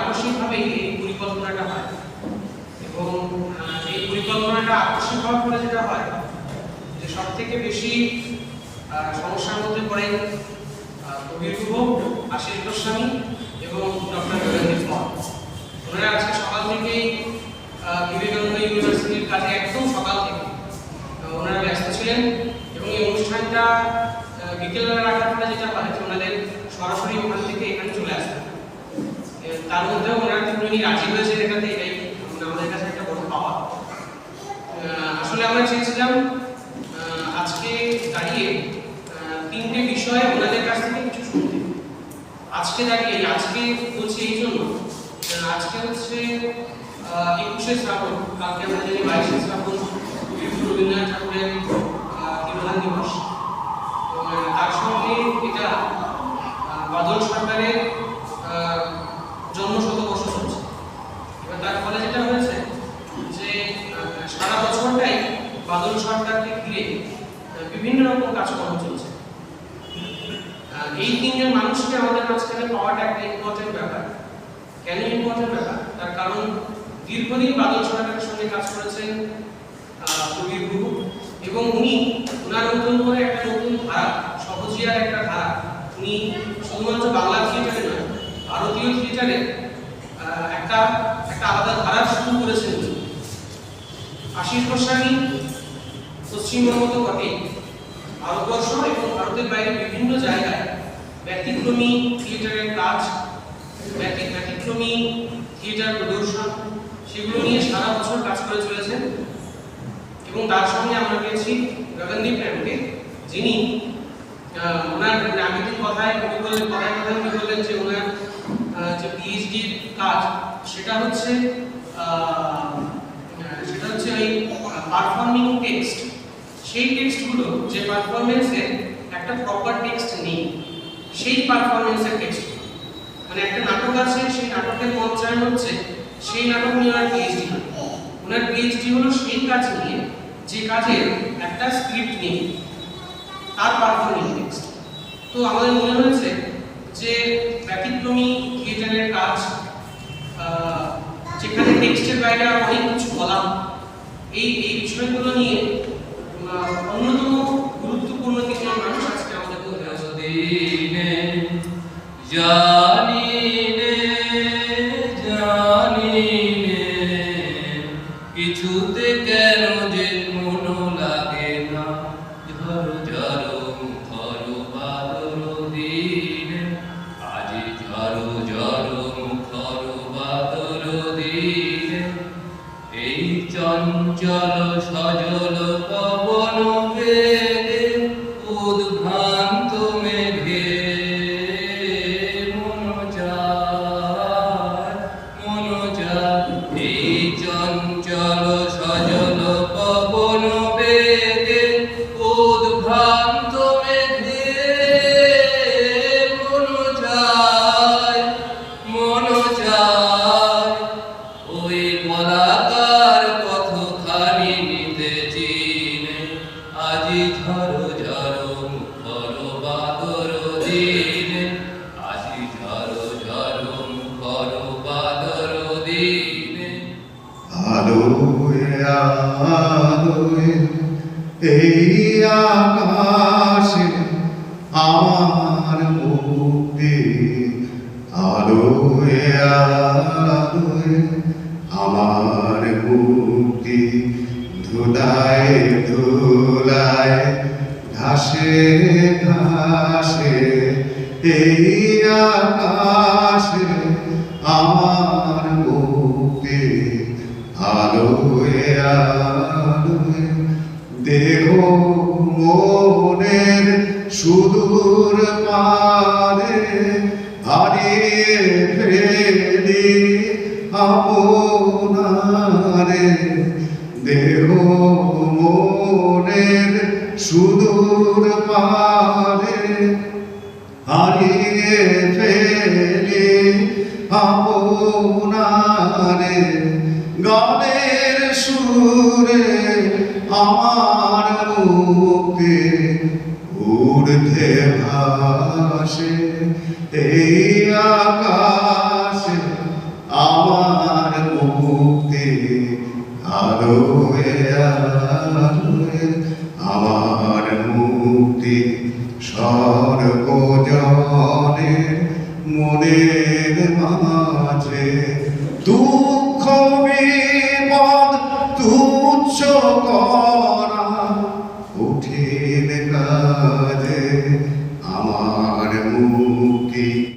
আকস্মিকভাবে এই পরিকল্পনাটা হয় এবং এই পরিকল্পনাটা আকস্মিক হওয়ার ফলে যেটা হয় যে সব থেকে বেশি সমস্যার মধ্যে পড়ে কবির গুহ, আশিস গোস্বামী এবং ডক্টর গগনদীপ পল। ওনারা আজকে সকাল থেকেই বিবেকানন্দ ইউনিভার্সিটির কাজে একদম সকাল থেকে ওনারা ব্যস্ত ছিলেন এবং এই অনুষ্ঠানটা বিকেলবেলা রাখার ফলে যেটা হয় যে ওনাদের সরাসরি ওখান থেকে এখানে চলে আসবে। তার মধ্যেও ওনারা তিনজনই রাজি হয়েছেন, এটাতে এটাই আমাদের কাছে একটা বড় পাওয়া। আসলে আমরা চেয়েছিলাম আজকে দাঁড়িয়ে তিনটে বিষয়ে ওনাদের কাছ থেকে কিছু শুনতে। আজকে দাঁড়িয়ে আজকে বলছি এই জন্য আজকে হচ্ছে 21শে শ্রাবণ, কালকে আমরা জানি 22শে শ্রাবণ রবীন্দ্রনাথ ঠাকুরের তিরোধান দিবস। তার সঙ্গে এটা বাদল সরকারের জন্ম শতবর্ষ চলছে। এবার তার ফলে যেটা হয়েছে যে সারা বছরটাই বাদল সরকারকে ঘিরে বিভিন্ন রকম কাজকর্ম চলছে। এই তিনজন মানুষকে আমাদের মাঝখানে পাওয়াটা একটা ইম্পর্টেন্ট ব্যাপার। কেন ইম্পর্টেন্ট ব্যাপার? তার কারণ দীর্ঘদিন বাদল সরকারের সঙ্গে কাজ করেছেন কবির গুহ এবং উনি ওনার নতুন করে একটা নতুন ধারা, সহজিয়ার একটা ধারা উনি শুধুমাত্র বাংলা থিয়েটারে নয়, ভারতীয় থিয়েটারে একটা আলাদা ধারা শুরু করেছেন। আশিস গোস্বামী পশ্চিমবঙ্গ তো বটেই, ভারতবর্ষ এবং ভারতের বাইরে বিভিন্ন জায়গায় ব্যতিক্রমী থিয়েটারের কাজ, ব্যতিক্রমী থিয়েটার প্রদর্শন, সেগুলো নিয়ে সারা বছর কাজ করে চলেছেন। এবং তার সঙ্গে আমরা পেয়েছি গগনদীপ ম্যামকে, যিনি ওনার আমি কথায় উনি বললেন যে ওনার যে পিএইচডির কাজ সেটা হচ্ছে ওই পারফর্মিং টেক্সট। সেই টেক্সটগুলো যে পারফরমেন্সের একটা প্রপার টেক্সট নেই, সেই পারফরমেন্সের টেক্সট, মানে একটা নাটক আছে, সেই নাটকের মঞ্চায়ন হচ্ছে, সেই নাটক নিয়ে ওনার পিএইচডি। ওনার পিএইচডি হলো সেই কাজ নিয়ে যে কাজের একটা স্ক্রিপ্ট নেই, তার পারফর্মিং টেক্সট। তো আমাদের মনে হয়েছে যে ব্যতিক্রমী থিয়েটারের কাজ, যেখানে টেক্সটের বাইরে অনেক কিছু বলা, এই বিষয়গুলো নিয়ে অন্যতম গুরুত্বপূর্ণ তিনজন মানুষ আজকে আমাদের মধ্যে কিছুতে কেন যে মন লাগে না, ঝড় ঝড় মুখর বাদল দিনে, আজি ঝড় ঝড় মুখর বাদল দিনে, এই চঞ্চল সজল পবন বেগে উদ্ভ্রান্ত মেঘে মন চায়, এই চঞ্চল সজল পবন বেগে উদ্ভ্রান্ত মেঘে মন চায়, ওই পলাকার পথখানি নিতে চিনে, আজি ঝড় ঝড় মুখর বাদল দিনে, আজি ঝড় ঝড় মুখর বাদল দিনে। আলোয় আলোয় এই আকাশে আমার মুক্তি, আলোয় আলোয় আমার মুক্তি, ধুলায় ধুলায় ঘাসে ঘাসে এই আকাশে আমার মুক্তি, আলোয় আলোয় দেহ মনের সুদূর পারে হারিয়ে ফেলি আপনারে, দেহ মনের সুদূর পারে হারিয়ে ফেলি আপনারে, গানের সুরে আমার মুক্তি ঊর্ধ্বে ভাসে এই আকাশে আলোয় আলোয় আমার মুক্তি সর্বজনের মনের মাঝে দুঃখ বিপদ তুচ্ছ কর